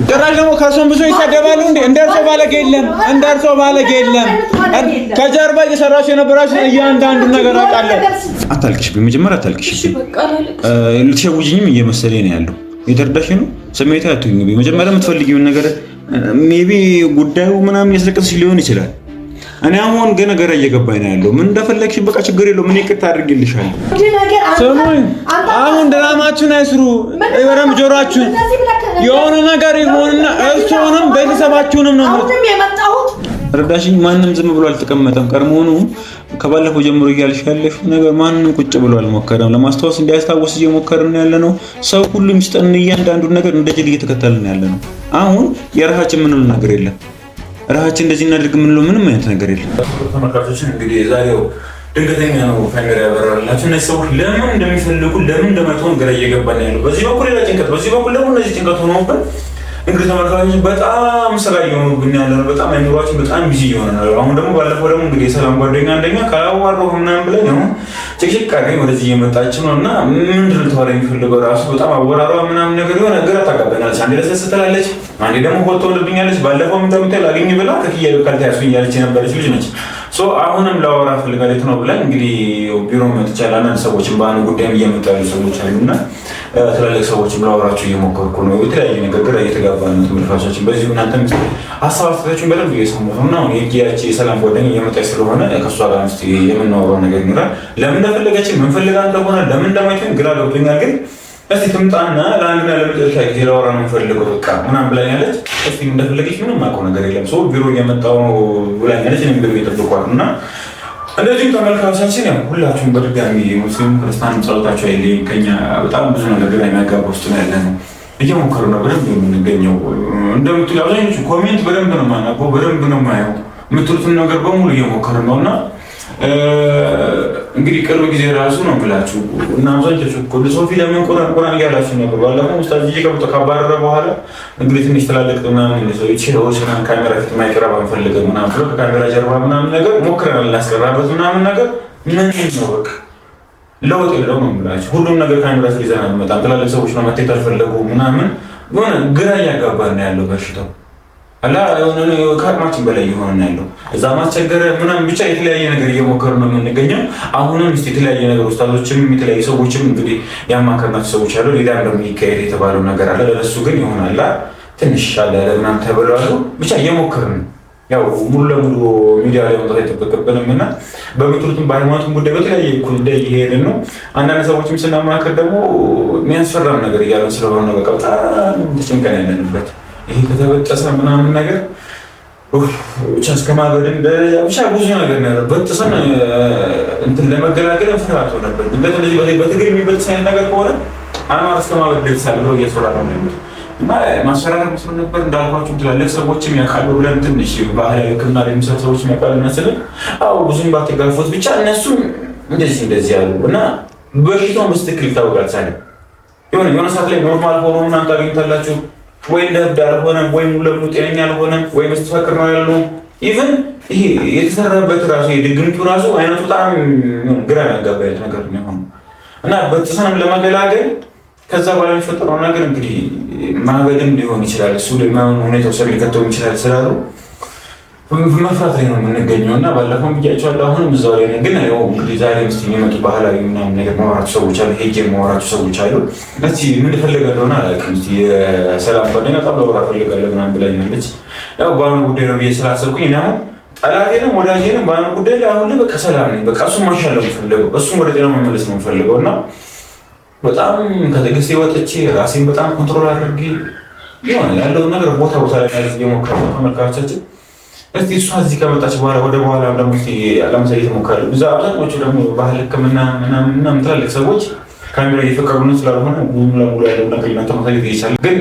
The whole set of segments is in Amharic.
ጭራሽ ደግሞ ከእሱም ብዙ ይሰደባሉ። እንደርሶ ባለጌ የለም። ከጀርባ እየሰራችሁ የነበራችሁ እያንዳንዱን ነገር አውቃለሁ። አታልቅሽ፣ በመጀመሪያ አታልቅሽ። ልትሸውጂኝም እየመሰለኝ ነው ያለው። የተረዳሽ ነው ስሜት አትሁኝ። በመጀመሪያ የምትፈልጊውን ነገር ሜቢ ጉዳዩ ምናምን ያስለቅስሽ ሊሆን ይችላል። እኔ አሁን ግን ነገር እየገባኝ ነው ያለው። ምን እንደፈለግሽ በቃ ችግር የለውም። ምን ይቅርታ አድርግልሻለሁ። ስሙኝ፣ አሁን ድራማችሁን አይስሩ። ይወረም ጆሮአችሁን የሆነ ነገር ይሆንና እሱንም ቤተሰባችሁንም ነው ረዳሽኝ። ማንም ዝም ብሎ አልተቀመጠም። ቀድሞውኑ ከባለፈው ጀምሮ እያልሽ ያለሽ ነገር ማንም ቁጭ ብሎ አልሞከረም። ለማስታወስ እንዲያስታውስ እየሞከርን ያለ ነው። ሰው ሁሉ ሚስጠን እያንዳንዱን ነገር እንደ ጅል እየተከተልን ያለ ነው። አሁን የራሳችን ምንም ነገር የለም። ራሳችን እንደዚህ እናድርግ የምንለው ምንም አይነት ነገር የለም። ተመልካቾችን እንግዲህ ዛሬው ድንገተኛ ነው ካሜራ ያበራላችሁ። እነዚህ ሰዎች ለምን እንደሚፈልጉ ለምን እንደመተውን ግራ እየገባን ያለው። በዚህ በኩል ሌላ ጭንቀት፣ በዚህ በኩል ደግሞ እነዚህ ጭንቀት ሆነውብን እንግዲህ ተመልካቾች በጣም ስራ እየሆኑብን ያለ ነው። በጣም አይምሯችን በጣም ቢዚ እየሆነ ነው። አሁን ደግሞ ባለፈው ደግሞ እንግዲህ የሰላም ጓደኛ አንደኛ ካላዋራሁ ምናምን ብለን አሁን ጭቅጭቅ አድርገኝ ወደዚህ እየመጣች ነው እና ምንድን ነው ተዋላ የሚፈልገው ራሱ በጣም አወራሯ ምናምን ነገር የሆነ ግራ ታጋባናለች። አንዴ ለሰስ ትላለች፣ አንዴ ደግሞ ሆቶ ልብኛለች። ባለፈው ምንተምታ ላገኝ ብላ ከክያሉ ካልተያሱኝ ያለች የነበረች ልጅ ነች። አሁንም ላወራ ፈልጋለች ነው ብለን እንግዲህ ቢሮ መጥቻለሁ። አንዳንድ ሰዎችም በአንድ ጉዳይም እየመጡ ያሉ ሰዎች አሉና ትላልቅ ሰዎችም ላወራቸው እየሞከርኩ ነው። የተለያየ ነገር ግራ እየተጋባ ነው ተመልካቾችን። በዚሁ እናንተም ሀሳብ አስተያየታችሁን በደንብ እየሰማሁ ነው። አሁን የጊያቺ የሰላም ጓደኛ እየመጣች ስለሆነ ከእሷ ጋር እስኪ የምናወራው ነገር ይኖራል። ለምን እንደፈለገችን ምን ፈልጋ እንደሆነ ለምን እንደማይሆን ግራ ገብቶኛል። ግን እስቲ ትምጣና ለአንድና ለመጨረሻ ጊዜ ላወራ ነው የምፈልገው በቃ ምናምን ብላኛለች። እስቲ እንደፈለገች ምንም የማውቀው ነገር የለም። ሰው ቢሮ እየመጣሁ ነው ብላኛለች። እኔም ቢሮ እየጠበኳት እና እንደዚሁም ተመልካቾቻችን ያው ሁላችሁም በድጋሚ ሙስሊም ክርስቲያን ጸሎታችሁ አይለይም። ከኛ በጣም ብዙ ነገር የሚያጋባ ውስጥ ነው ያለነው። እየሞከሩ ነው በደንብ የምንገኘው። እንደምትሉ አብዛኞቹ ኮሜንት በደንብ ነው የማነበው፣ በደንብ ነው የማየው። የምትሉትን ነገር በሙሉ እየሞከሩ ነው እና እንግዲህ ቅርብ ጊዜ ራሱ ነው ብላችሁ እና አብዛኞቹ ሁሉ ሶፊ ለምን ቁርአን እያላችሁ ነበር። ባለፈው ኡስታዝ ጂጂ ገብቶ ካባረረ በኋላ እንግዲህ ትንሽ ትላልቅ ምናምን እንደሰው ይችላል ካሜራ ፊት ማይቀርብ አንፈልግም ምናምን ብሎ ከካሜራ ጀርባ ምናምን ነገር ሞክረናል እናስቀራበት ምናምን ነገር ምን ነው በቃ ለውጥ የለውም ብላችሁ ሁሉም ነገር ካሜራ ፊት ይዘናል። በጣም ትላልቅ ሰዎች ነው መተት አልፈለጉ ምናምን ሆነ ግራ እያጋባን ያለው በሽታው አላ የሆነ ከአቅማችን በላይ የሆነ ያለው እዛ ማስቸገረ ምናምን ብቻ የተለያየ ነገር እየሞከሩ ነው የምንገኘው። አሁንም እስቲ የተለያየ ነገር ኡስታዞችም የተለያዩ ሰዎችም እንግዲህ ያማከርናቸው ሰዎች አሉ። ሌላ እንደሚካሄድ የተባለው ነገር አለ። ለሱ ግን ይሆናል ትንሽ አለ ለምናምን ተብለዋል። ብቻ እየሞከርን ያው ሙሉ ለሙሉ ሚዲያ ላይ መውጣት አይጠበቅብንም እና በምትሉትም በሃይማኖትም ጉዳይ በተለያየ ጉዳይ እየሄድን ነው። አንዳንድ ሰዎችም ስናማከር ደግሞ የሚያስፈራም ነገር እያለን ስለሆነ በቃ በጣም ተጨንቀን ያለንበት ይሄ ከተበጠሰ ምናምን ነገር ብቻ እስከማበድን ብቻ ብዙ ነገር ነው ያለው። በጥሰን እንትን ለመገላገል ፍርሃት ነበር። እንደዚህ በትግል የሚበጥስ አይነት ነገር ከሆነ አማራ እስከማበድ ደርሳል ብሎ እየሰራ ነው ያለው እና ማስፈራራት መስሎ ነበር። እንዳልኳችሁ ትላልቅ ሰዎችም ያውቃሉ ብለን ትንሽ ባህላዊ ሕክምና የሚሰሩ ሰዎችም ያውቃሉ መሰለኝ። አዎ ብዙም ባትጋፉት ብቻ እነሱ እንደዚህ ያሉ እና በሽታውን በስትክክል ይታወቃል። ሳለ የሆነ ሰዓት ላይ ኖርማል ሆኖ ምናምን ታገኝታላችሁ ወይ ለብድ አልሆነም ወይ ሙሉ ለሙሉ ጤነኛ አልሆነም ወይ መስተፋቅር ነው ያለው። ኢቭን ይሄ የተሰራበት ራሱ የድግምቱ ራሱ አይነቱ በጣም ግራ ያጋባየት ነገር ነው እና በጥሰንም ለመገላገል ከዛ በኋላ የሚፈጠረው ነገር እንግዲህ ማበድም ሊሆን ይችላል። እሱ ለማን ሁኔታው ሰው ሊከተው ይችላል ስላሉ መፍራት ላይ ነው የምንገኘው እና ባለፈው ብያቸዋለሁ። አሁንም እዛው ላይ ነን። ግን ያው እንግዲህ ዛሬ ምስቲ የሚመጡ ባህላዊ ምናምን ነገር ማወራቸው ሰዎች አሉ። ሄጄ ማወራቸው ሰዎች አሉ። እስቲ ምን ፈልገህ እንደሆነ አላውቅም። እስቲ የሰላም ጓደኛ በጣም ላወራ ፈልጋለሁ ምናምን ብላኛለች። ያው በአሁኑ ጉዳይ ነው ብዬ ስላሰብኩኝ እና ጠላቴንም ወዳጄንም በአሁኑ ጉዳይ ላይ አሁን በቃ ሰላም ነኝ። በቃ እሱን ማሻሻል ነው የምፈልገው፣ እሱን ወደ ጤናው መመለስ ነው የምፈልገው እና በጣም ከትዕግስቴ ወጥቼ ራሴን በጣም ኮንትሮል አድርጌ ያለውን ነገር ቦታ ላይ ያዝ እየሞከርኩ ነው ተመልካቾቻችን። እስቲ እሷ እዚህ ከመጣች በኋላ ወደ በኋላ ደግሞ እስቲ ለማሳየት እሞክራለሁ። ብዙ አብዛኞቹ ደግሞ ባህል ሕክምና ምናምን ትላልቅ ሰዎች ካሜራ እየፈቀዱን ስላልሆነ ሙሉ ለሙሉ ያለው ነገር እናንተ ማሳየት ይቻላል። ግን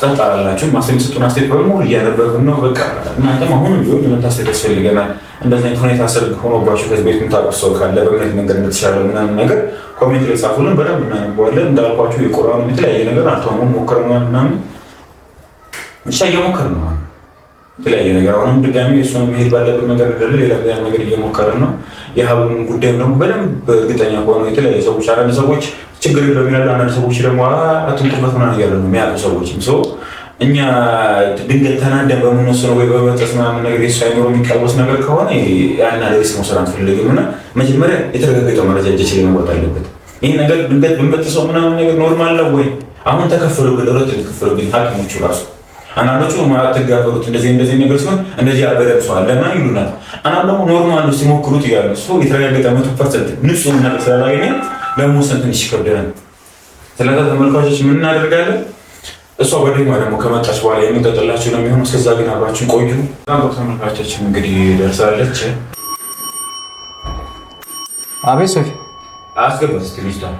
ጸጥ አላላችሁም። ማስተንሰጡን አስተያየት በሙሉ እያነበብን ነው። በቃ እናንተም አሁንም ቢሆን ለመታሰብ ያስፈልገናል። እንደዚህ አይነት ሁኔታ ሰርግ ሆኖባችሁ ከዚህ ቤት የምታውቁት ሰው ካለ በምን መንገድ እንደተሻለ ምናምን ነገር ኮሜንት ላይ ጻፉልን፣ በደንብ እናነበዋለን። እንዳልኳችሁ የቁርአን የተለያየ ነገር አልተዋሙም ሞክረናል ምናምን ብቻ እየሞከርን ነው። የተለያየ ነገር አሁንም ድጋሚ እሱን መሄድ ባለብን ነገር ሌላ ነገር እየሞከርን ነው። የሀብሉን ጉዳይም ደግሞ በደንብ እርግጠኛ ከሆኑ የተለያዩ ሰዎች አንዳንድ ሰዎች ችግር የለውም ይላሉ። አንዳንድ ሰዎች ደግሞ አትንኩበት ምናምን እያሉ ነው የሚያውቁ ሰዎችም ሰው እኛ ድንገት ተናደን በምንወስነው ወይ በመጠስ ምናምን ነገር የሱ አይኖር የሚቃወስ ነገር ከሆነ ያን ሪስክ መውሰድ አንፈልግም እና መጀመሪያ የተረጋገጠ መረጃ እጃችን ላይ መውጣት አለበት። ይህ ነገር ድንገት ብንበጥሰው ምናምን ነገር ኖርማል ነው ወይ? አሁን ተከፈሉብን ረት ተከፈሉብን ሐኪሞቹ ራሱ አንዳንዶቹ ማትጋፈሩት እንደዚህ ነገር ሲሆን እንደዚህ አበረብሰዋል ለማ ይሉናል። አንዳንዱ ደግሞ ኖርማል ሲሞክሩት ይላሉ። እሱ የተረጋገጠ 100% ንጹህ ነገር ስላላገኘ ለመወሰን ትንሽ ይከብደናል። ስለዚህ ተመልካቾች ምን እናደርጋለን? እሷ ጓደኛ ደግሞ ከመጣች በኋላ የሚቀጥላችሁ ነው የሚሆነው። እስከዛ ግን አብራችን ቆዩ። ተመልካቾቻችን እንግዲህ ደርሳለች። አቤት ሶፊ አስገባት እስኪ ልጅቷን።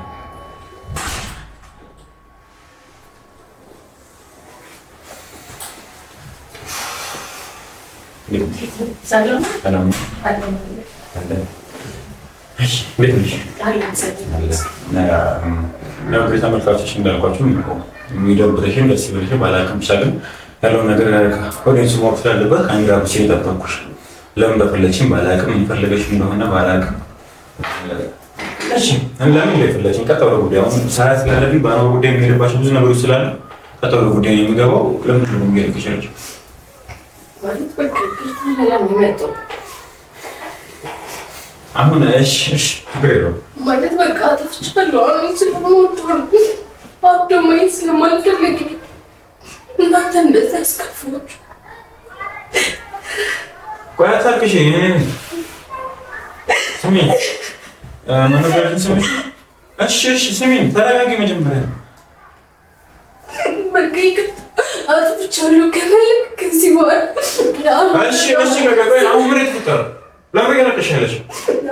ተመልካቾች እንዳልኳችሁ የሚደብርሽም ደስ ይበልሽም ባላውቅም ብቻ ግን ያለውን ነገር ኦዲየንሱ ማወቅ ስላለበት ካሜራ ብቻ የጠበኩሽ ለምን በፈለግሽም ባላውቅም የፈለገሽ እንደሆነ ባላውቅም ለምን እንደፈለግሽኝ ቀጥ ወደ ጉዳይ አሁን ሰዓት ስላለብኝ በአኖር ጉዳይ የሚሄድባቸው ብዙ ነገሮች ስላሉ ቀጥ ወደ ጉዳይ ነው የሚገባው። ለምንድን ነው የሚሄድ ከቻለች አሁን እሺ ችግር የለውም ማለት በቃ አጥፍቻለሁ። አሁን ስለምወደው አብዶማይን ስለማልፈልግ እናንተ እንደዛ አስከፍሎች ቆይ አታልቅሽ። ስሚ መነገርሽን ስሚ። እሺ ስሚ ተረጋጊ መጀመሪያ። በቃ ይቅርታ አጥፍቻለሁ። ከፈለግ ከዚህ በኋላ እሺ ቆይ አሁን ምን ይፈጠር? ለምን ያለቀሻለሽ?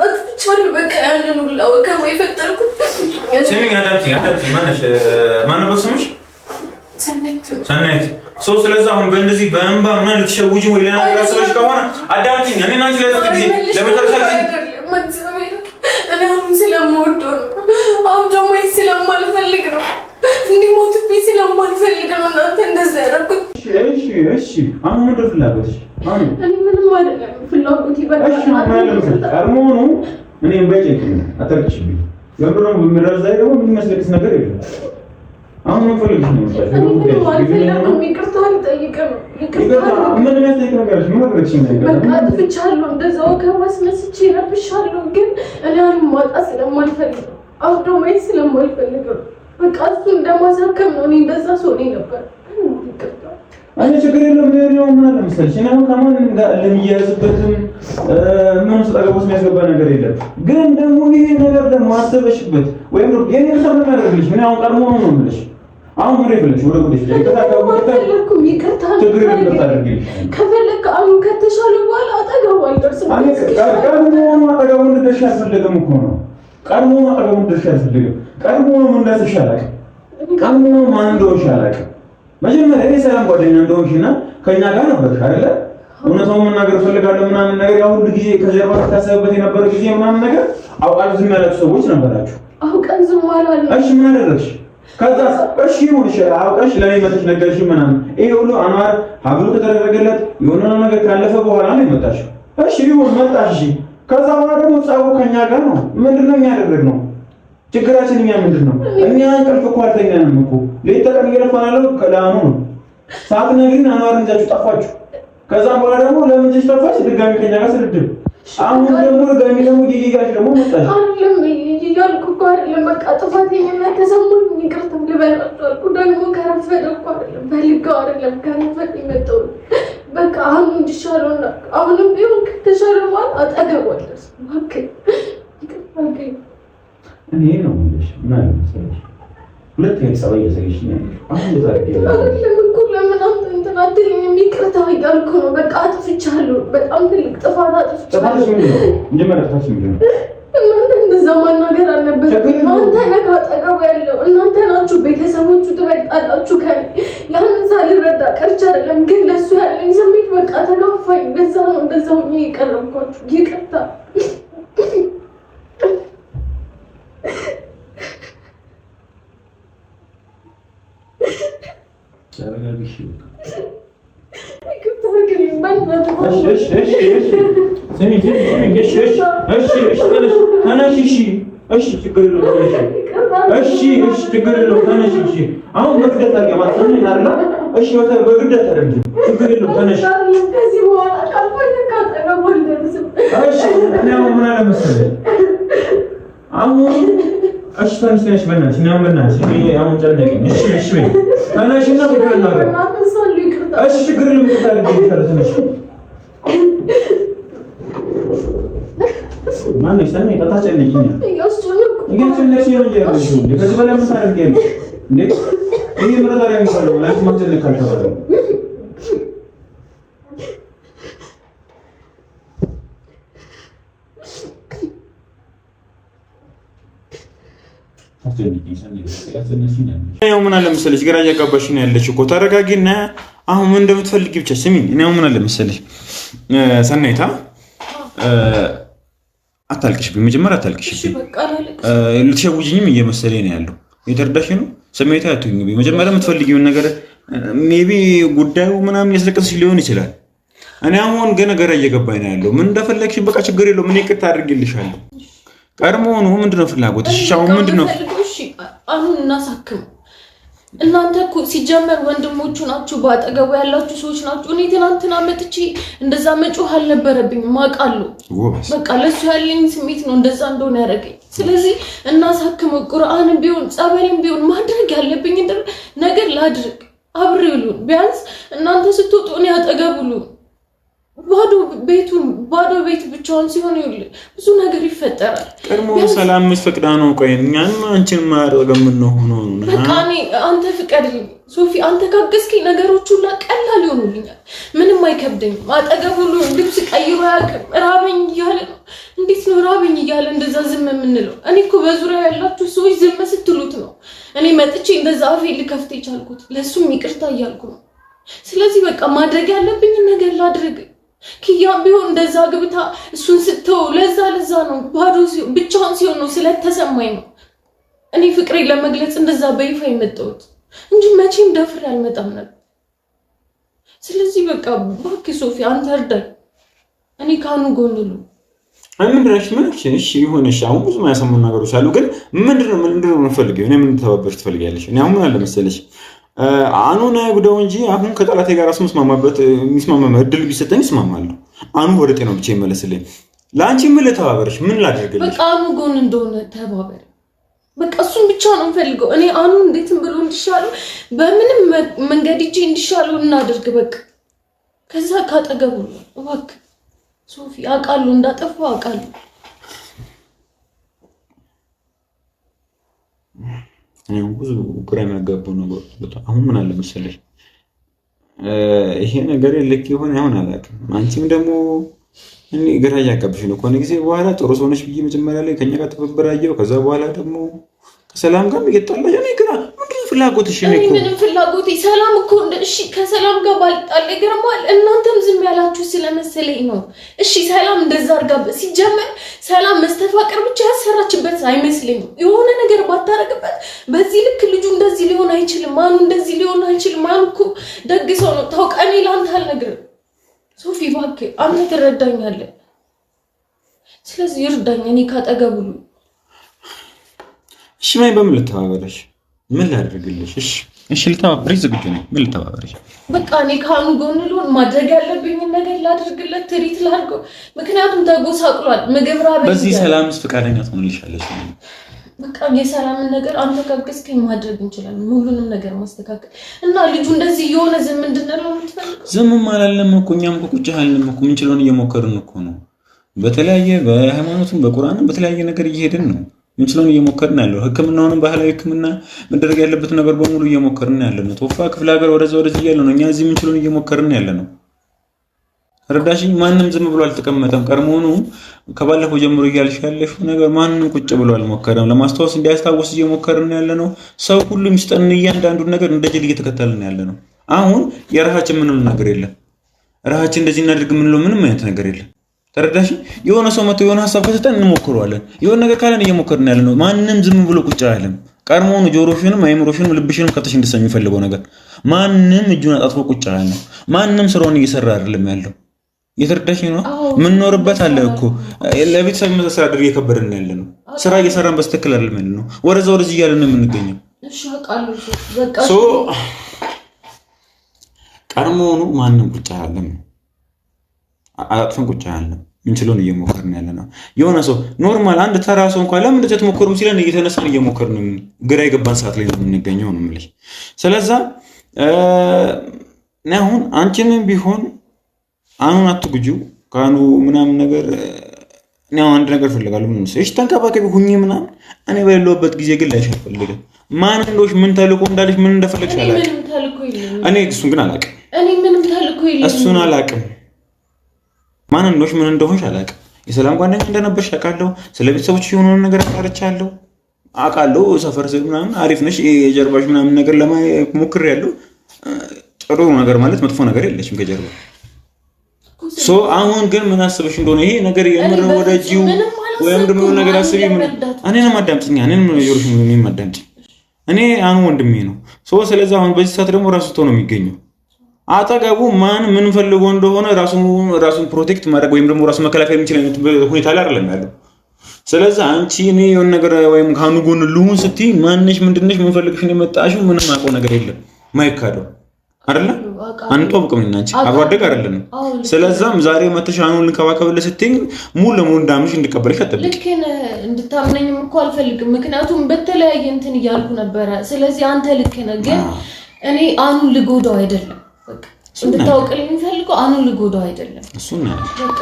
አጥፍቻለሁ። በቃ ያንን ሁላ ወከማ የፈጠርኩት ስሚ አዳምጪ። ማነው ስምሽ? ሰናይት። ስለዚህ አሁን በእንደዚህ በእንባ ምናምን ልትሸውጂ ወይ ሌላ ነገር አስበሽ ከሆነ አዳምጪኝ። እኔ እና አንቺ ለዚህ ጊዜ ለመጨረሻ ጊዜ እኔም ስለምወደው ነው። አሁን ደግሞ ስለማልፈልግ ነው። እንዲሞትብኝ ስለማልፈልግ ነው እናንተ እንደዛ ያደረኩት። እሺ አሁን ምንድን ፍላጎትሽ? እኔ ምንም አይደለም ፍላጎት ይበቃል። ቀድሞውኑ እኔም በጭንቅ አታልቅሽብኝ። ዘንድሮ በሚራዛይ ደግሞ ምን መስለክስ ነገር የለም። አሁን ምን ፈልግሽ ነው? ይቅርታ አልጠይቅም። ምን የሚያስጠይቅ ነገርሽ? ምን አደረግሽ? በቃ አጥፍቻለሁ። እንደዛው ከማስመስቼ ረብሻለሁ። ግን እኔ አሁን ማጣት ስለማልፈልግ ነው። አብዶማይን ስለማልፈልግ ነው። በቃ እሱ እንደማሳከም ነው። እኔ እንደዛ ሰው ነበር። እኔ ችግር የለም ነው ምን አለ መሰለሽ እኔ አሁን ከማንም ጋር ለሚያዝበትም ምን ተጠቅሞስ የሚያስገባ ነገር የለም። ግን ደግሞ ይሄ ነገር ደግሞ አሰበሽበት ወይም ነው የኔ ሰው ምን ያደርግልሽ? ምን አሁን ቀድሞ ነው የምልሽ። አሁን ምን ይፈልግሽ? ወደ ጉዳይ ይቅርታ አድርጊልኝ። ከፈለክ አሁን ከተሻለ በኋላ አጠገቡ አይደርስም። ቀድሞ አጠገቡ እንደሽ አልፈልግም እኮ ነው። ቀድሞ አጠገቡ እንደሽ አልፈልግም። ቀድሞ ምን እንዳትሻላቅ ቀድሞ ማን እንደሆንሽ አላውቅም። መጀመሪያ እኔ ሰላም ጓደኛ እንደሆንሽና ከኛ ጋር ነበርሽ አይደለ? እውነታውን መናገር ፈልጋለሁ ምናምን ነገር ያው ሁሉ ጊዜ ከጀርባ ተታሰበበት የነበረ ጊዜ ምናምን ነገር አውቃችሁ ዝም ያላችሁ ሰዎች ነበራችሁ። አውቀን ዝም አላለም። እሺ ምን አደረግሽ? ከዛ እሺ ይሁንሽ አውቀሽ ለኔ መጥሽ ነገርሽ ምናምን ይሄ ሁሉ አንዋር ሀብሉ ከተደረገለት የሆነ ነገር ካለፈ በኋላ ነው የመጣሽው። እሺ ይሁን መጣሽ። እሺ ከዛ በኋላ ደግሞ ጻው ከኛ ጋር ነው። ምንድነው የሚያደርገው? ችግራችን እኛ ምንድነው? እኛ እንቅልፍ እኮ አልተኛንም እኮ ሌት ተቀን እየለፋን ያለው ከላኑ ነው። ሰዓት ነግሪን አንዋርን ይዛችሁ ጠፋችሁ። ከዛ በኋላ ደግሞ ለምን ይዘሽ ጠፋሽ? ድጋሚ ከኛ ጋር ስልድብ። አሁን ደግሞ ድጋሚ ደግሞ ይይጋሽ ደግሞ መጣሽ። አይደለም ይያልኩ እኮ አይደለም በቃ ጥፋተኝነት ተሰማኝ። ይቅርታ ልበላችሁ አልኩ። ደግሞ ከረፈደ እኮ አይደለም ፈልገው አይደለም ከረፈደ ይመጣው በቃ አሁን እንዲሻለውና አሁንም ቢሆን ከተሻለ በኋላ አጠገቡ አልደርስ ማከ ይቅርታ እኔ ነው ማለት ነው ማለት ሁለት የሰው እየሰገሽ ነው አሁን ዛሬ እኮ ለምን አንተ እንትን አትልኝም? ይቅርታ እያልኩ ነው። በቃ አጥፍቻለሁ። በጣም ትልቅ ጥፋት አጥፍቻለሁ። እናንተ እንደዛ ማናገር አልነበረብኝም። አንተ ነህ አጠገቡ ያለው እናንተ ናችሁ። ቤተሰቦቹ ትበልጣላችሁ ከእኔ። ያንን ሳልረዳ ቀርቼ አይደለም፣ ግን ለእሱ ያለኝ ስሜት በቃ ተጋፋኝ። በዛ ነው እንደዛ ሆኜ የቀረብኳችሁ። ይቅርታ أشتري بناس نعم بناس هي أمون جلدين إيش أنا شو نبي كلنا إيش تقول لهم كتارجي ثلاثة ما نستني كتاج اللي كنا يمكن شنو شيء يجي يرجعون لكن سبلا مسار الجيم ليه هي مرة ثانية يقولون لا ما تجني كلام ያው ምን አለ መሰለሽ ግራ እያጋባሽ ነው ያለሽ እኮ ተረጋጊና አሁን ምን እንደምትፈልጊ ብቻ ስሚኝ እኔ ምን አለ መሰለሽ ሰናይታ አታልቅሽ በመጀመሪያ አታልቅሽ ልትሸውጂኝም እየመሰለኝ ነው ያለው የተረዳሽ ነው ስሜታ አትሁኝ በመጀመሪያ የምትፈልጊውን ነገር ሜቢ ጉዳዩ ምናምን ያስለቅስሽ ሊሆን ይችላል እኔ አሁን ገና ግራ እየገባኝ ነው ያለው ምን እንደፈለግሽ በቃ ችግር የለውም እኔ ይቅርታ አድርጌልሻለሁ ቀርሞኑ ምንድነው ፍላጎትሽ ሻው ምንድነው አሁን እናሳክም እናንተ እኮ ሲጀመር ወንድሞቹ ናችሁ ባጠገቡ ያላችሁ ሰዎች ናችሁ እኔ ትናንትና መጥቼ እንደዛ መጮህ አልነበረብኝም ማቃለሁ በቃ ለሱ ያለኝ ስሜት ነው እንደዛ እንደሆነ ያደረገኝ ስለዚህ እናሳክም ቁርአንም ቢሆን ጸበልም ቢሆን ማድረግ ያለብኝ ነገር ላድርግ አብሬሉ ቢያንስ እናንተ ስትወጡ እኔ አጠገቡሉ ባዶ ቤት ብቻውን ሲሆን ይውል ብዙ ነገር ይፈጠራል ቀድሞ ሰላም መስፈቅዳ ነው ቆይኛን አንቺን ማረገም ነው ሆኖ በቃ አንተ ፍቀድልኝ ሶፊ አንተ ካገዝከኝ ነገሮች ሁሉ ቀላል ይሆኑልኛል ምንም አይከብደኝ አጠገቡ ሁሉ ልብስ ቀይሮ ያቀም ራበኝ ይያለ እንዴት ነው ራበኝ ይያለ እንደዛ ዝም የምንለው እኔ እኮ በዙሪያ ያላችሁ ሰዎች ዝም ስትሉት ነው እኔ መጥቼ እንደዛ አፌ ልከፍት ይቻልኩት ለሱም ይቅርታ ይያልኩ ነው ስለዚህ በቃ ማድረግ ያለብኝ ነገር ላድርግ ኪያም ቢሆን እንደዛ ግብታ እሱን ስተው ለዛ ነው ባዶ ብቻውን ሲሆን ነው ስለተሰማኝ ነው እኔ ፍቅሬ ለመግለጽ እንደዛ በይፋ የመጣሁት እንጂ መቼም ደፍሬ አልመጣም ነበር ስለዚህ በቃ ባክ ሶፊ አንተ እርዳኝ እኔ ካኑ ጎንሉ ምንድነሽ እሺ ይሁንሽ አሁን ብዙ ማያሰሙ ነገሮች አሉ ግን ምንድነው የምፈልገው እኔ ምን ተባበርሽ ትፈልጊያለሽ እኔ አሁን ምን አለ መሰለሽ አኑና ጉዳው እንጂ አሁን ከጠላቴ ጋር አስመስማማበት የሚስማማማ እድል ቢሰጠኝ ይስማማለሁ አኑ ወደ ጤናው ብቻ ይመለስልኝ ላንቺ ምን ልተባበርሽ ምን ላድርግልሽ በቃ አኑ ጎን እንደሆነ ተባበር በቃ እሱን ብቻ ነው የምፈልገው እኔ አኑ እንዴትም ብሎ እንዲሻለው በምንም መንገድ እጂ እንዲሻለው እናድርግ በቃ ከዛ ካጠገቡ እባክህ ሶፊ አቃሉ እንዳጠፋ አቃሉ እኔም ብዙ ግራ የሚያጋቡ ነው አሁን ምን አለ መሰለሽ ይሄ ነገር ልክ ይሆን አሁን አላውቅም አንቺም ደግሞ እኔ ግራ ያጋብሽ ነው ኮኔ ጊዜ በኋላ ጥሩ ሰውነሽ ብዬ መጀመሪያ ላይ ከኛ ጋር ተፈበራየው ከዛ በኋላ ደግሞ ከሰላም ጋር እየጣላሽ እኔ ግራ ምንድነው ፍላጎትሽ እኔ እኮ ምንም ፍላጎቴ ሰላም እኮ እሺ ከሰላም ጋር ባልጣል ይገርማል እናንተም ዝም ያላችሁ ስለመሰለኝ ነው እሺ ሰላም እንደዛ አርጋ ሲጀመር ሰላም መስተፋቅር ብቻ ያሰራችበት አይመስልኝም የሆነ ነገር ባታረግበት በዚህ ልክ ልጁ እንደዚህ ሊሆን አይችልም ማኑ እንደዚህ ሊሆን አይችልም ማኑ እኮ ደግ ሰው ነው ታውቃኔ ላንተ አልነግርም ሶፊ እባክህ አንተ ትረዳኛለህ ስለዚህ ይርዳኝ እኔ ካጠገቡ እሺ ማይ በምን ልተባበረሽ ምን ላድርግልሽ እሺ ልተባበረሽ ዝግጁ ነኝ ምን ልተባበረሽ በቃ እኔ ካኑ ጎን ልሆን ማድረግ ያለብኝ ነገር ላድርግለት ትሪት ላድርገው ምክንያቱም ተጎሳቅሏል ምግብ ራበኝ በዚህ ሰላምስ ፍቃደኛ ትሆንልሻለሽ በቃ የሰላምን ነገር አንተ ካገዝከኝ ማድረግ እንችላለን ሁሉንም ነገር ማስተካከል እና ልጁ እንደዚህ የሆነ ዝም እንድንለው የምትፈልገው ዝምም አላለም እኮ እኛም እኮ ቁጭ አልንም እኮ ምን ችሎን እየሞከርን እኮ ነው በተለያየ በሃይማኖቱም በቁርአንም በተለያየ ነገር እየሄድን ነው ምን ችሎን እየሞከርን ያለው ህክምናውንም ባህላዊ ህክምና መደረግ ያለበት ነገር በሙሉ እየሞከርን ያለነው ተወፋ ክፍለ ሀገር ወደዛ እያለ ነው እኛ እዚህ ምን ችሎን እየሞከርን ያለነው ረዳሽኝ ማንንም ዝም ብሎ አልተቀመጠም ቀርሞኑ ከባለፈው ጀምሮ እያልሽ ያለሽው ነገር ማንንም ቁጭ ብሎ አልሞከረም ለማስተዋወስ እንዲያስታውስ እየሞከርን ያለነው ሰው ሁሉ ሚስጠን እያንዳንዱን ነገር እንደ ጅል እየተከታተልን ያለነው አሁን የራሳችን ምንም ነገር የለም ራሳችን እንደዚህ እናድርግ ምንለው ምንም አይነት ነገር የለም ተረዳሽኝ የሆነ ሰው መጥቶ የሆነ ሐሳብ ከተጠን እንሞክረዋለን የሆነ ነገር ካለን እየሞከርን ያለነው ማንንም ዝም ብሎ ቁጭ አይደለም ቀርሞኑ ጆሮሽንም አይምሮሽንም ልብሽንም ከተሽ እንድሰሚ ፈልገው ነገር ማንንም እጁን አጣጥፎ ቁጭ አይደለም ማንንም ስራውን እየሰራ አይደለም ያለው የተረዳሽኝ ነው? ምን ኖርበት አለ እኮ ለቤተሰብ መስተዳድር እየከበደን ያለ ነው። ስራ እየሰራን በስተክል አይደለም ያለ ነው። ወደዛ ወደዚህ እያለን ነው የምንገኘው። እሺ አውቃለሁ። በቃ ቀድሞውኑ ማንም ቁጭ አላለም። አጥፈን ቁጭ አላለም። ምንችለውን እየሞከርን ያለ ነው። የሆነ ሰው ኖርማል አንድ ተራ ሰው እንኳን ለምን እንደዚህ ተሞክሩም ሲለን እየተነሳን እየሞከርን ነው። ግራ የገባን ሰዓት ላይ ነው የምንገኘው ነው የምልሽ። ስለዛ አሁን አንቺንም ቢሆን አሁን አትጉጂው ካኑ ምናምን ነገር ነው። አንድ ነገር ፈልጋለሁ። ምን ነው እሺ፣ ተንከባከቢ ሁኚ ምናምን። እኔ በሌለውበት ጊዜ ግን ላይሽ አልፈልግም። ማን እንደሆንሽ ምን ተልኮ እንዳለሽ ምን እንደፈለግሽ አላውቅም። እኔ እሱን ግን አላውቅም። እኔ ምንም ተልኮ የለም። እሱን አላውቅም። ማን እንደሆንሽ ምን እንደሆንሽ አላውቅም። የሰላም ጓደኛ እንደነበርሽ አውቃለሁ። ስለ ቤተሰቦች የሆነውን ነገር አጣርቻለሁ አውቃለሁ። ሰፈር ምናምን አሪፍ ነሽ፣ የጀርባሽ ምናምን ነገር ለማየት ሞክሬያለሁ። ጥሩ ነገር ማለት መጥፎ ነገር የለሽም ከጀርባ አሁን ግን ምን አስበሽ እንደሆነ ይሄ ነገር የምር ወደጂው ወይም ደግሞ ነገር አስቢ። እኔንም አዳምጪኝ፣ እኔንም ይወርሽ ምን ማዳምጪኝ። እኔ አሁን ወንድሜ ነው ስለዚህ አሁን በዚህ ሰዓት ደግሞ ራሱ ነው የሚገኘው አጠገቡ ማን ምን ፈልጎ እንደሆነ ራሱን ፕሮቴክት ማድረግ ወይም ደግሞ ራሱ መከላከል የሚችል አይነት ሁኔታ ላይ አይደለም ያለው። ስለዚህ አንቺ እኔ የሆነ ነገር ወይም ካኑ ጎን ልሁን ስትይ ማንሽ ምንድነሽ ምን ፈልግሽ ነው የመጣሽው? ምንም አውቀው ነገር የለም ማይካደው አይደለ? አንጦብቅም እና አንቺ አብራደግ አይደለም። ስለዛም ዛሬ መተሻኑን ልንከባከብልህ ስትይ ሙሉ ለሙሉ እንዳምሽ እንድቀበልሽ አጠብቅ። ልክ ነህ። እንድታምነኝም እኮ አልፈልግም፣ ምክንያቱም በተለያየ እንትን እያልኩ ነበረ። ስለዚህ አንተ ልክ ነህ፣ ግን እኔ አኑን ልጎዳው አይደለም። በቃ እንድታውቅልኝ የምፈልገው አኑን ልጎዳው አይደለም። እሱ ነው በቃ።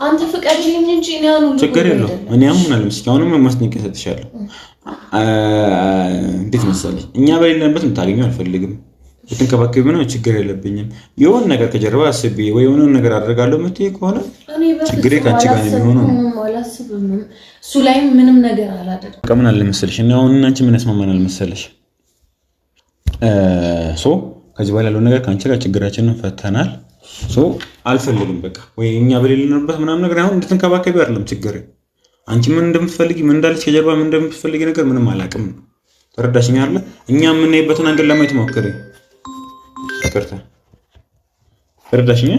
አንተ ፍቃድልኝ እንጂ እኔ አኑን ችግር የለውም። እኔ አሁን አልመስኪያውንም ማስጠንቀቂያ ሰጥሻለሁ። እንዴት መሰለሽ እኛ በሌለንበት የምታገኘው አልፈልግም። ብትንከባከቢ ምንም ችግር የለብኝም። የሆነ ነገር ከጀርባ አስቤ ወይ የሆነ ነገር አደርጋለሁ የምትይ ከሆነ ችግሬ ካንቺ ጋር ነው የሚሆነው። አላስብም። እሱ ላይ ምንም ነገር አላደረግም። በቃ ምን አለ መሰለሽ እና አሁን አንቺ ምን ያስማማናል መሰለሽ ከዚህ በኋላ ያለው ነገር ካንቺ ጋር ችግራችንን ፈተናል። አልፈልግም በቃ ወይ እኛ በሌለንበት ምናምን ነገር አሁን እንድትንከባከቢ አይደለም ችግሬ። አንቺ ምን እንደምትፈልጊ ምን እንዳለች ከጀርባ ምን እንደምትፈልጊ ነገር ምንም አላውቅም። ተረዳሽኝ አይደል? እኛ የምንሄድበትን አንገል ለማየት ሞክሪ። ይቅርታ ተረዳሽኝ?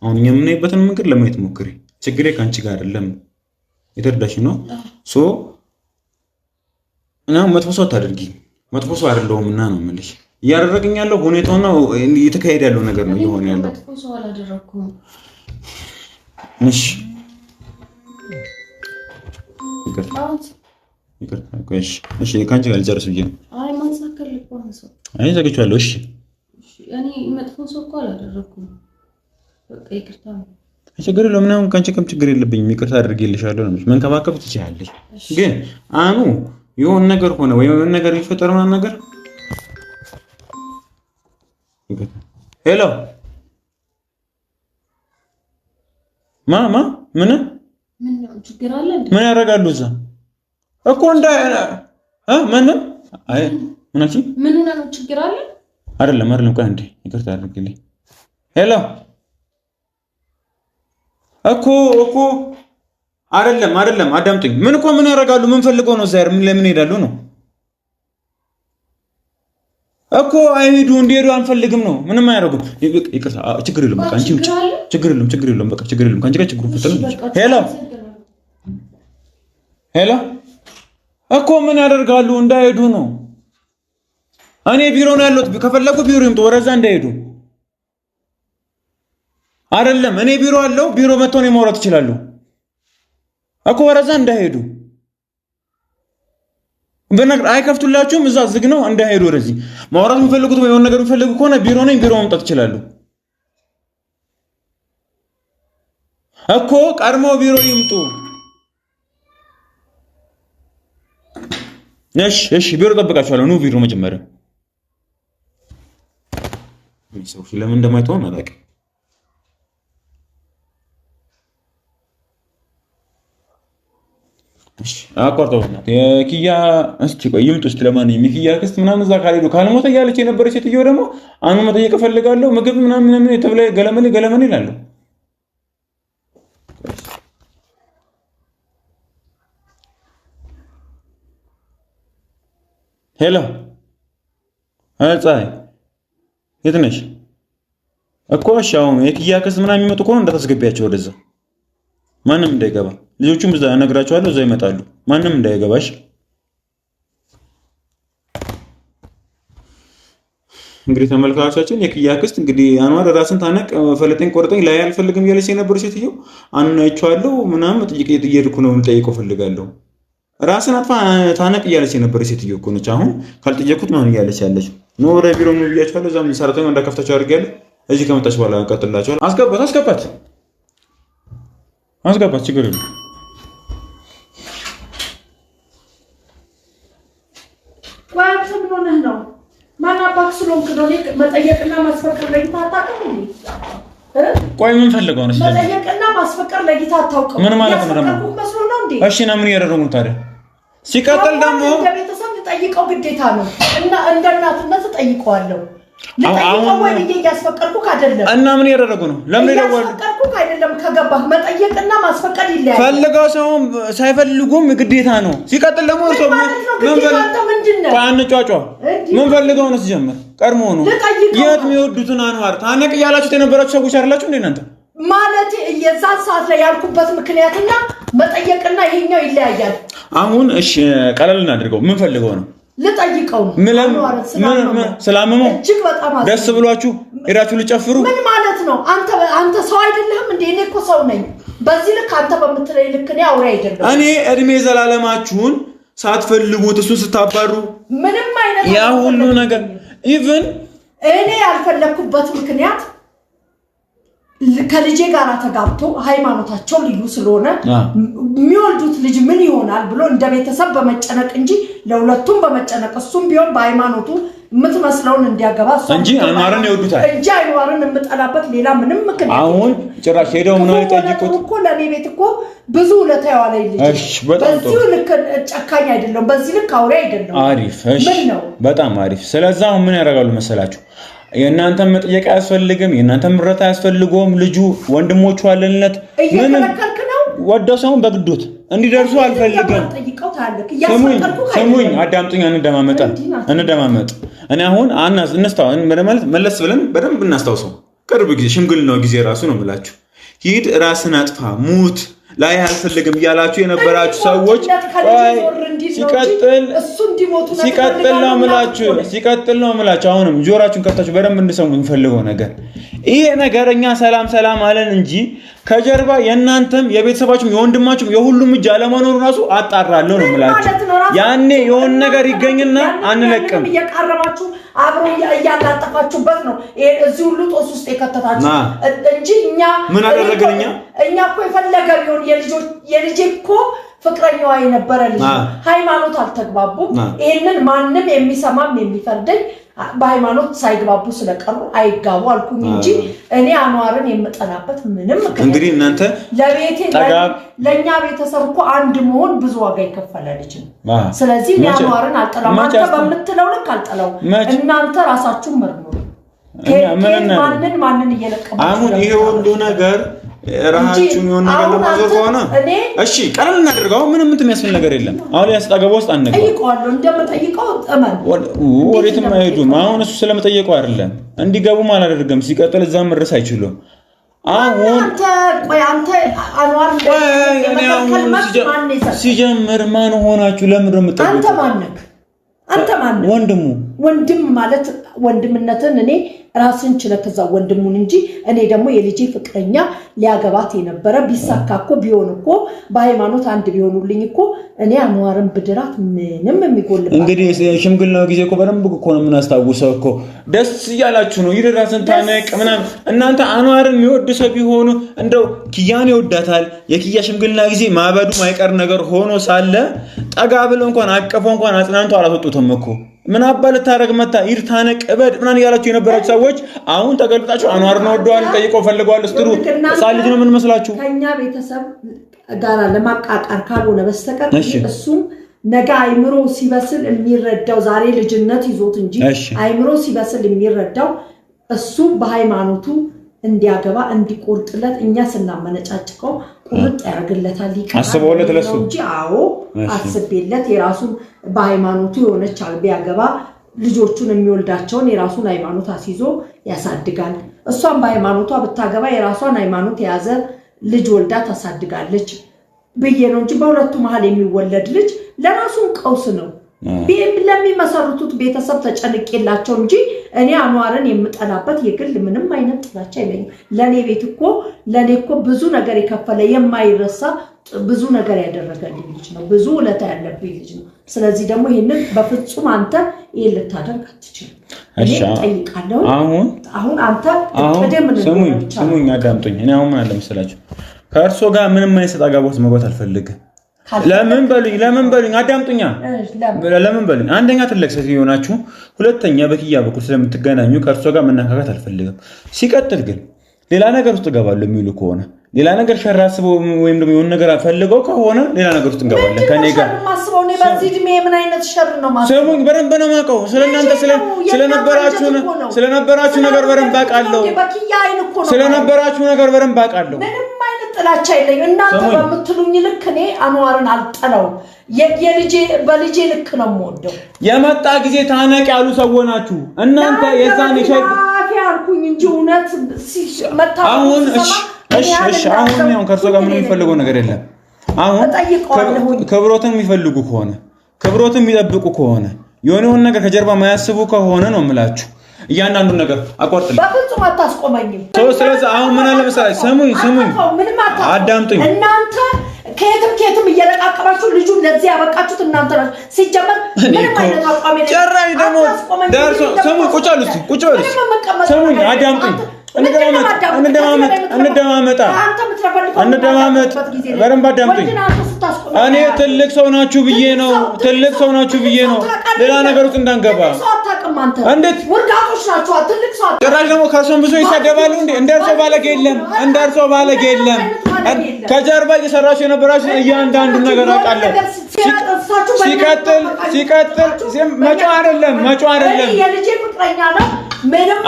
አሁን እኛ የምንሄድበትን መንገድ ለማየት ሞክሪ። ችግሬ ካንቺ ጋር አይደለም። የተረዳሽኝ ነው? እና መጥፎ ሰው አታድርጊ። መጥፎ ሰው አይደለሁም እና ነው የምልሽ። እያደረግኝ ያለው ሁኔታውና እየተካሄደ ያለው ነገር ነው እየሆነ ያለው። መጥፎ ሰው አላደረኩም። እሺ እሺ ካንቺ ጋር ልጨርስ ብዬ ነው። አይ ማንሳከል ልቆንሶ አይ ዘግቻለሁ። እሺ እኔ መጥፎ ሰው እኮ አላደረኩም። በቃ ይቅርታ ነው። ችግር የለውም። ምንም ካንቺ ከም ችግር የለብኝም። ይቅርታ አድርጌልሻለሁ ነው መንከባከብ ትችያለሽ። ግን አኑ የሆነ ነገር ሆነ ወይ የሆነ ነገር ይፈጠር ምናምን ነገር ሄሎ ማማ ምን ችግር አለ? ምን ያደርጋሉ እዛ እኮ እንደ ምን አይ ምናቺ ምን ነው ችግር አለ? አይደለም ቆይ አንዴ ይቅርታ አድርግልኝ። ሄሎ እኮ አይደለም አዳምጡኝ። ምን ያደርጋሉ? ምን ፈልገው ነው ዛሬ ለምን ሄዳሉ ነው እኮ አይሄዱ እንዲሄዱ አንፈልግም ነው። ምንም አያደርጉም። ይቅርታ ችግር የለም በቃ አንቺ ችግር የለም በቃ ችግር የለም ካንቺ ጋር ችግሩ ፈተነ። ሄሎ እኮ ምን ያደርጋሉ? እንዳይሄዱ ነው። እኔ ቢሮ ነው ያለሁት። ከፈለጉ ቢሮ ይምጡ፣ ወረዛ እንዳይሄዱ አይደለም። እኔ ቢሮ አለው። ቢሮ መጥተው ነው ማውራት ይችላሉ እኮ ወረዛ እንዳይሄዱ በነገር አይከፍቱላችሁም። እዛ ዝግ ነው እንዳይሄዱ። ወደዚህ ማውራት የሚፈልጉት ወይ የሆነ ነገር የሚፈልጉ ከሆነ ቢሮ ነኝ፣ ቢሮ መምጣት ይችላሉ እኮ። ቀድሞ ቢሮ ይምጡ። እሺ ቢሮ ጠብቃችኋለሁ። ኑ ቢሮ መጀመሪያ ሰው ለምን እንደማይተው አላውቅም። እሺ አቋርጠው እና የኪያ እስኪ ቆይ ይምጡ። እስኪ ለማንኛውም የኪያ ክስት ምናምን እዛ ካልሄዱ ካልሞተ እያለች የነበረች ሴትዮ ደግሞ አኑ መጠየቅ እፈልጋለሁ ምግብ ምናምን የተብለ ገለመኔ ይላሉ። ሄሎ ፀሐይ የት ነሽ? እኮ እሺ አሁን የኪያ ክስ ምናምን የሚመጡ ከሆነ እንዳታስገቢያቸው ወደዛ ማንም እንዳይገባ ልጆቹም እዛ እነግራቸዋለሁ እዛ ይመጣሉ ማንም እንዳይገባሽ እንግዲህ ተመልካቾቻችን የኪያ ክስ እንግዲህ አንዋር ራስን ታነቅ ፈለጠኝ ቆርጠኝ ላይ አልፈልግም ያለች የነበረው ሴትዮ አናይቻለሁ ምናምን ጥቂት እየሄድኩ ነው እንጠይቀው ፈልጋለሁ ራስን አጥፋ ታነቅ ያለች የነበረው ሴትዮ እኮ ነች አሁን ካልጠየቁት ነው ያለች ነው ወደ ቢሮ ነው ብያቸዋለሁ እዛም ሰራተኛ እንዳከፍታቸው አድርጌያለሁ እዚህ ከመጣች በኋላ እንቀጥላቸዋለን አስገባት ችግር የለም ቋንት ምን ሆነህ ነው ማን አባክ ስለሆንክ ነው መጠየቅና ማስፈቀር ለጌታ አታውቅም እንዴ ቆይ ምን ፈልገው ነው መጠየቅና ማስፈቀር ለጌታ አታውቅም ምን ማለት ነው ደግሞ እሺ እና ምን ያደረጉ ታዲያ ሲቀጥል ደግሞ ቤተሰብ ልጠይቀው ግዴታ ነው እና እንደ እናትነት ተጠይቀዋለሁ ለጠይቀው ወይ እያስፈቀርኩ አይደለም እና ምን ያደረጉ ነው ለምን ይደወሉ ያስፈቀርኩ አይደለም ከገባህ መጠየቅና ማስፈቀድ ይለያል ፈልገው ሰው ሳይፈልጉም ግዴታ ነው ሲቀጥል ደግሞ እርሶ ምን ፈልገው ነው ሲጀምር ቀርሞ ነው የት የሚወዱትን አንዋር ታነቅ ያላችሁት የነበራችሁ ሰዎች አይደላችሁ እንዴ እናንተ ማለት የዛ ሰዓት ላይ ያልኩበት ምክንያትና መጠየቅና ይሄኛው ይለያያል አሁን እሺ ቀለል እናድርገው ምን ፈልገው ነው ልጠይቀው ነው ስላመመው እጅግ በጣም ደስ ብሏችሁ ሄዳችሁ ልጨፍሩ ምን ማለት ነው አንተ ሰው አይደለህም እንዴ እኔ እኮ ሰው ነኝ በዚህ ልክ አንተ በምትለይ ልክ እኔ አውሬ አይደለም እኔ እድሜ ዘላለማችሁን ሳትፈልጉት እሱ ስታባሩ ምንም አይነት ያ ሁሉ ነገር ኢቭን እኔ ያልፈለኩበት ምክንያት ከልጄ ጋር ተጋብቶ ሃይማኖታቸው ልዩ ስለሆነ የሚወልዱት ልጅ ምን ይሆናል ብሎ እንደ ቤተሰብ በመጨነቅ እንጂ ለሁለቱም በመጨነቅ እሱም ቢሆን በሃይማኖቱ የምትመስለውን እንዲያገባ እንጂ አንዋርን ይወዱታል እንጂ አንዋርን የምጠላበት ሌላ ምንም ምክንያት አሁን ጭራሽ ሄደው ምን አይጠይቁት እኮ ለኔ ቤት እኮ ብዙ ለታያዋለ ልጅ እሺ በጣም ጥሩ በዚህ ልክ ጨካኝ አይደለም በዚህ ልክ አውሬ አይደለም አሪፍ እሺ በጣም አሪፍ ስለዚህ ምን ያደርጋሉ መሰላችሁ የእናንተ መጠየቅ አያስፈልግም የእናንተ ምረታ አያስፈልጎም ልጁ ወንድሞቹ አለለት ምንም ወደው ሰውን በግዶት እንዲደርሱ አልፈልግም ስሙኝ አዳምጡኝ እንደማመጥ እኔ አሁን መለስ ብለን በደንብ እናስታውሰው ቅርብ ጊዜ ሽምግልናው ጊዜ ራሱ ነው የምላችሁ ሂድ ራስን አጥፋ ሙት ላይ አልፈልግም ያላችሁ የነበራችሁ ሰዎች ሲቀጥል ነው ምላችሁ አሁንም ጆራችሁን ከፍታችሁ በደንብ እንድሰሙ እንፈልገው ነገር ይሄ ነገርኛ ሰላም አለን እንጂ ከጀርባ የእናንተም የቤተሰባችሁም የወንድማችሁም የሁሉም እጅ አለመኖር ራሱ አጣራለሁ ነው ምላችሁ ያኔ የሆነ ነገር ይገኝና አንለቅም እየቀረባችሁ አብሮ ያላጠፋችሁበት ነው እዚህ ሁሉ ጦስ ውስጥ የከተታችሁ እንጂ ምን አደረግንኛ እኛ እኮ የፈለገ ቢሆን የልጄ እኮ ፍቅረኛዋ የነበረ ልጅ ሃይማኖት አልተግባቡም ይሄንን ማንም የሚሰማም የሚፈርደኝ በሃይማኖት ሳይግባቡ ስለቀሩ አይጋቡ አልኩኝ እንጂ እኔ አንዋርን የምጠላበት ምንም እንግዲህ እናንተ ለቤቴ ለኛ ቤተሰብ እኮ አንድ መሆን ብዙ ዋጋ ይከፈላል ልጅ ስለዚህ አንዋርን አልጠላም አንተ በምትለው ልክ አልጠላው እናንተ ራሳችሁ መርምሩ ማንን እየለቀማችሁ አሁን ይሄ ሁሉ ነገር ራሳችሁን የሆነ ነገር ለማዞር ከሆነ እሺ ቀለል እናድርገው ምንም የሚያስፈልግ ነገር የለም አሁን ያስጣገበው ውስጥ አንነገር ጠይቀዋለሁ እንደምጠይቀው እመን ወሬትም አይሄዱም አሁን እሱ ስለመጠየቀው አይደለም እንዲገቡም አላደርግም ሲቀጥል እዛም መድረስ አይችሉም አሁን አንተ አንዋር ሲጀምር ማን ሆናችሁ ለምን ነው የምትጠይቁት አንተ ማን ወንድም ማለት ወንድምነትን እኔ ራስን ችለከዛ ወንድሙን እንጂ እኔ ደግሞ የልጄ ፍቅረኛ ሊያገባት የነበረ ቢሳካኮ ቢሆንኮ በሃይማኖት አንድ ቢሆኑልኝ እኮ እኔ አንዋርን ብድራት ምንም የሚጎልበት እንግዲህ ሽምግልናው ጊዜ እኮ በደንብ እኮ ነው የምናስታውሰው እኮ ደስ ይያላችሁ ነው ይደራስን ታነቅ ምናምን እናንተ አንዋርን የሚወድ ሰው ቢሆኑ እንደው ኪያን ይወዳታል የኪያ ሽምግልና ጊዜ ማበዱ ማይቀር ነገር ሆኖ ሳለ ጠጋ ብለው እንኳን አቀፈው እንኳን አጽናንቶ አላወጡትም እኮ ምን አባል ታረግ መጣ ይርታነቅ እበድ ምናን ያላችሁ የነበራችሁ ሰዎች አሁን ተገልብጣችሁ አንዋርን ወደዋል ጠይቆ ፈልጓል ስትሩ ሳልጅ ነው ምን መስላችሁ ከኛ ቤተሰብ ጋራ ለማቃቃር ካልሆነ በስተቀር እሱም ነገ አይምሮ ሲበስል የሚረዳው ዛሬ ልጅነት ይዞት እንጂ አይምሮ ሲበስል የሚረዳው እሱ በሃይማኖቱ እንዲያገባ እንዲቆርጥለት እኛ ስናመነጫጭቀው ቁርጥ ያርግለታል አስበውለት ለሱ እንጂ አዎ አስቤለት የራሱ በሃይማኖቱ የሆነች ቢያገባ ልጆቹን የሚወልዳቸውን የራሱን ሃይማኖት አስይዞ ያሳድጋል። እሷም በሃይማኖቷ ብታገባ የራሷን ሃይማኖት የያዘ ልጅ ወልዳ ታሳድጋለች ብዬ ነው እንጂ በሁለቱ መሃል የሚወለድ ልጅ ለራሱን ቀውስ ነው። ለሚመሰርቱት ቤተሰብ ተጨንቄላቸው እንጂ እኔ አንዋርን የምጠላበት የግል ምንም አይነት ጥላቻ የለኝም። ለኔ እኮ ብዙ ነገር የከፈለ የማይረሳ ብዙ ነገር ያደረገልኝ ልጅ ነው። ብዙ ውለታ ያለብኝ ልጅ ነው። ስለዚህ ደግሞ ይሄንን በፍጹም አንተ ይሄን ልታደርግ አትችልም። እሺ ጠይቃለሁ። አሁን አንተ ስሙኝ አዳምጡኝ። እኔ አሁን ምን አለ መሰላችሁ ከእርሶ ጋር ምንም አይነት ሰጣ ጋቦት መግባት አልፈልግም። ለምን በሉኝ አዳምጡኛ። ለምን በሉኝ አንደኛ ትልቅ ሰው ይሆናችሁ፣ ሁለተኛ በኪያ በኩል ስለምትገናኙ ከእርሶ ጋር መነካካት አልፈልግም። ሲቀጥል ግን ሌላ ነገር ውስጥ ገባለሁ የሚሉ ከሆነ ሌላ ነገር ሸራስበው ወይም ደግሞ የሆነ ነገር ፈልገው ከሆነ ሌላ ነገር ውስጥ እንገባለን። ከኔ ጋር ማስበው ነው በዚህ እድሜ ምን አይነት ሸር ነው ማስበው? ሰሙኝ በደንብ ነው የማውቀው። ስለናንተ ስለነበራችሁ ነገር በደንብ አውቃለሁ። ስለነበራችሁ ነገር በደንብ አውቃለሁ። ምንም አይነት ጥላቻ የለኝም። እናንተ በምትሉኝ ልክ እኔ አንዋርን አልጠላውም። በልጄ ልክ ነው የምወደው። የመጣ ጊዜ ታነቅ ያሉ ሰዎች ናችሁ እናንተ። የዛን አልኩኝ እንጂ እውነት አሁን እሺ አሁን ከእርሶ ጋር ምንም የሚፈልገው ነገር የለም። አሁን ክብሮትን የሚፈልጉ ከሆነ ክብሮትን የሚጠብቁ ከሆነ የሆነውን ነገር ከጀርባ ማያስቡ ከሆነ ነው የምላችሁ እያንዳንዱን ነገር አቋርጥልኝ። በፍጹም አታስቆመኝም። ስለዚህ አሁን ምን አለ መሰለኝ፣ ስሙኝ አዳምጡኝ። እናንተ ከየትም እየለቃቀማችሁ ልጁን ለዚህ ያበቃችሁት እናንተ ናችሁ። ሲጀመር ምንም አይነት አቋም የለም። ጨራይ ደግሞ ደርሶ ስሙኝ፣ ቁጭ በሉ። ስሙኝ አዳምጡኝ። እንደማመጣ በደንብ አዳምጡኝ። እኔ ትልቅ ሰው ናችሁ ብዬ ነው ሌላ ነገር ውስጥ እንዳንገባ። እንዴት ጭራሽ ደግሞ ከእርሶም ብዙ ይሳደባሉ እንዴ? እንደርሶ ባለጌ የለም። ከጀርባ እየሰራችሁ የነበራችሁ እያንዳንዱ ነገር አውቃለሁ። ሲቀጥል መጮህ አይደለም የልጄ ፍቅረኛ ነው።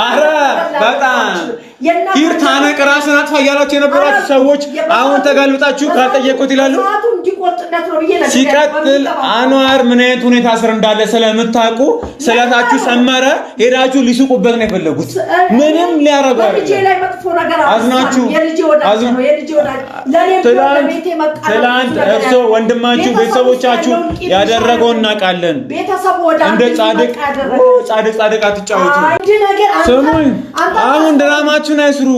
አረ በጣም ሂድ ታነቅ ራስን አጥፋ እያላችሁ የነበራችሁ ሰዎች አሁን ተጋልጣችሁ ካልጠየቁት ይላሉ። ሲቀጥል አንዋር ምን አይነት ሁኔታ ስር እንዳለ ስለምታውቁ ስለታችሁ ሰመረ ሄዳችሁ ሊስቁበት ነው የፈለጉት። ምንም ሊያረጋ አዝናችሁ ትላንት እርሶ ወንድማችሁ ቤተሰቦቻችሁ ያደረገውን እናውቃለን። እንደ ጻድቅ አትጫወቱ። ስሙኝ አሁን ድራማችሁን አይስሩ።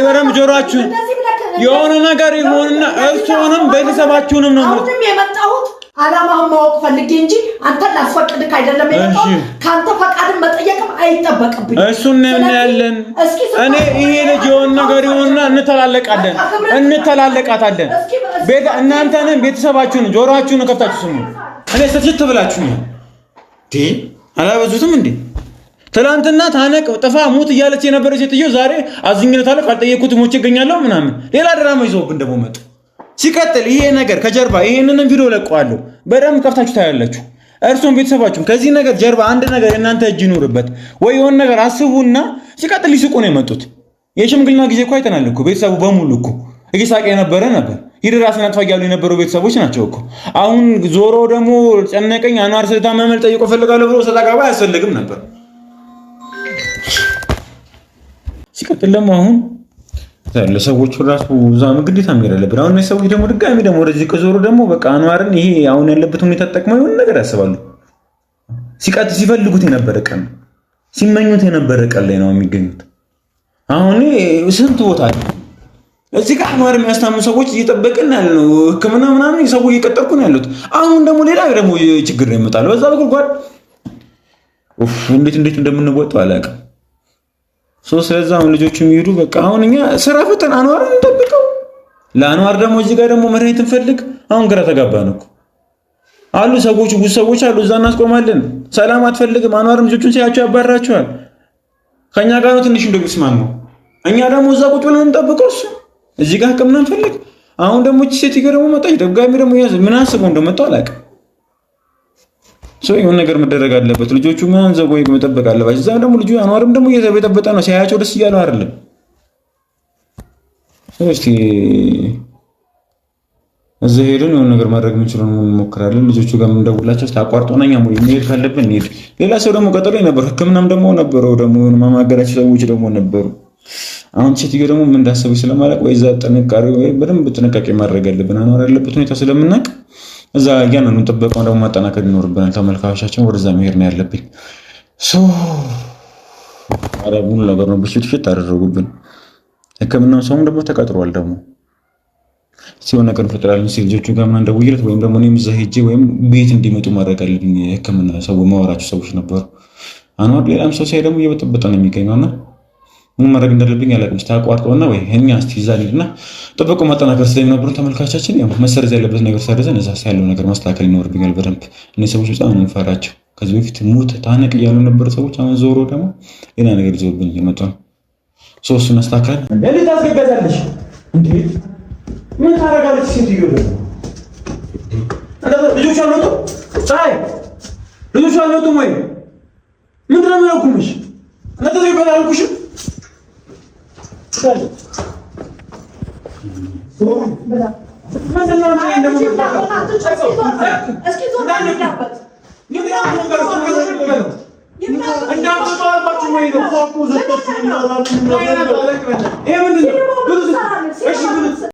በደምብ ጆሮአችሁን የሆነ ነገር ይሆንና እርሶንም ቤተሰባችሁንም ነው ማለት የመጣሁት። አላማውን ማወቅ ፈልጌ እንጂ አንተን ላስፈቅድክ አይደለም የመጣሁት። ካንተ ፈቃድን መጠየቅም አይጠበቅብኝ። እሱን ነው ያለን። እኔ ይሄ ልጅ የሆነ ነገር ይሆንና እንተላለቃታለን። እናንተንም ቤተሰባችሁን ጆሮአችሁን ከፍታችሁ ስሙ። እኔ ስልችት ብላችሁ ነው አላበዙትም እንዴ? ትላንትና ታነቅ ጥፋ ሙት እያለች የነበረች ሴትዮ ዛሬ አዝኝነታለሁ ካልጠየቁት ሞቼ እገኛለሁ ምናምን ሌላ ድራማ ይዘውብን ደግሞ መጡ። ሲቀጥል ይሄ ነገር ከጀርባ ይሄንንም ቪዲዮ ለቀዋለሁ በደንብ ከፍታችሁ ታያላችሁ። እርሶም ቤተሰባችሁም ከዚህ ነገር ጀርባ አንድ ነገር የእናንተ እጅ ይኖርበት ወይ የሆነ ነገር አስቡና ሲቀጥል ሊስቁ ነው የመጡት። የሽምግልና ጊዜ እኮ አይተናል እኮ ቤተሰቡ በሙሉ እኮ እየሳቀ የነበረ ነበር። ሂድ ራስን አጥፋ እያሉ የነበሩ ቤተሰቦች ናቸው እኮ። አሁን ዞሮ ደግሞ ጨነቀኝ አንዋር ስለታመመ ጠይቆ ፈልጋለሁ ብሎ ሰጣጋባ አያስፈልግም ነበር። ሲቀጥል ደግሞ አሁን ለሰዎቹ ራሱ ዛም ግዴታ የሚረለብን አሁን እነዚህ ሰዎች ደግሞ ድጋሚ ደግሞ ወደዚህ ከዞሩ ደግሞ በቃ አንዋርን ይሄ አሁን ያለበት ሁኔታ ተጠቅመው የሆነ ነገር ያስባሉ። ሲቀጥል ሲፈልጉት የነበረ ቀን ሲመኙት የነበረ ቀን ላይ ነው የሚገኙት። አሁን ስንት ቦታ አለ እዚህ ጋር አንዋር የሚያስታምሙ ሰዎች እየጠበቅን ያለው ሕክምና ምናምን ሰው እየቀጠርኩ ነው ያሉት። አሁን ደግሞ ሌላ ደግሞ ችግር ነው ይመጣል በዛ በኩል ጓድ እንዴት እንደምንወጣው አላውቅም። ስለዚህ አሁን ልጆቹ የሚሄዱ በቃ አሁን እኛ ስራ ፈተን አንዋርን እንጠብቀው። ለአንዋር ደግሞ እዚህ ጋር ደግሞ መድኃኒት እንፈልግ። አሁን ግራ ተጋባን እኮ አሉ ሰዎች ብዙ ሰዎች አሉ እዛ እናስቆማለን። ሰላም አትፈልግም። አንዋርም ልጆቹን ሲያቸው ያባራቸዋል። ከኛ ጋር ነው ትንሽ እንደሚስማማው። እኛ ደግሞ እዛ ቁጭ ብለን እንጠብቀው። እሱ እዚህ ጋር ህክምና እንፈልግ። አሁን ደግሞ እቺ ሴት ደግሞ መጣች። ደጋሚ ደግሞ ያዘ ምን አስበው እንደመጣው አላውቅም። የሆነ ነገር መደረግ አለበት። ልጆቹ ምን ዘጎ መጠበቅ አለባቸው። እዛ ደግሞ ልጁ አንዋርም ደግሞ እየተበጠበጠ ነው። ሲያያቸው ደስ እያለው አይደለም። እስቲ እዛ ሄደን የሆነ ነገር ማድረግ የምንችለው እንሞክራለን። ልጆቹ ጋር የምንደውላቸው ታቋርጦና እኛ መሄድ ካለብን እንሂድ። ሌላ ሰው ደግሞ ቀጠሮ ነበር፣ ሕክምናም ደግሞ ነበረው ደግሞ ማማገራቸው ሰዎች ደግሞ ነበሩ። አሁን ሴትዮ ደግሞ ምን እንዳሰበች ስለማላውቅ ወይ እዛ ጥንቃቄ ወይ በደንብ ጥንቃቄ ማድረግ ያለብን አኗር ያለበት ሁኔታ ስለምናውቅ እዛ ያንን ጥበቃውን ደግሞ ማጠናከር ይኖርብናል። ተመልካቾቻችን ወደዛ መሄድ ነው ያለብኝ። ሙሉ ነገር ነው ብሽት አደረጉብን። ሕክምናውን ሰውም ደግሞ ተቀጥሯል ደግሞ ሲሆን ነገር እንፈጥራለን ሲል ልጆቹ ጋር ምናምን ደውዬለት ወይም ደግሞ እኔም እዛ ሄጄ ወይም ቤት እንዲመጡ ማድረግ አለብኝ። የሕክምና ሰው ማወራቸው ሰዎች ነበሩ። አኗር ሌላም ሰው ሳይ ደግሞ እየበጠበጠ ነው የሚገኘውና ምን ማድረግ እንዳለብኝ አላውቅም። ስታቋርጠውና ወይ እኛ እስቲ እዛ እንሂድና ጥበቁ ማጠናከር ስለሚኖርብን ተመልካቾቻችን ያው መሰረዝ ያለበት ነገር ሰርዘን እዛ ያለው ነገር ማስተካከል ይኖርብኛል በደንብ። እነዚህ ሰዎች በጣም ነው የምፈራቸው። ከዚህ በፊት ሙት ታነቅ እያሉ ነበሩ ሰዎች፣ አሁን ዞሮ ደግሞ ሌላ ነገር ይዘውብን እየመጡ ነው። እሱን አስተካክለን እንዴት ታስገዛለሽ እንዴ? ምን ታደርጋለች ሴትዮ? ልጆች አልወጡም? ፀሐይ ልጆች አልወጡም ወይ? ምንድን ነው የሚያውቁምሽ? እናንተ አልኩሽም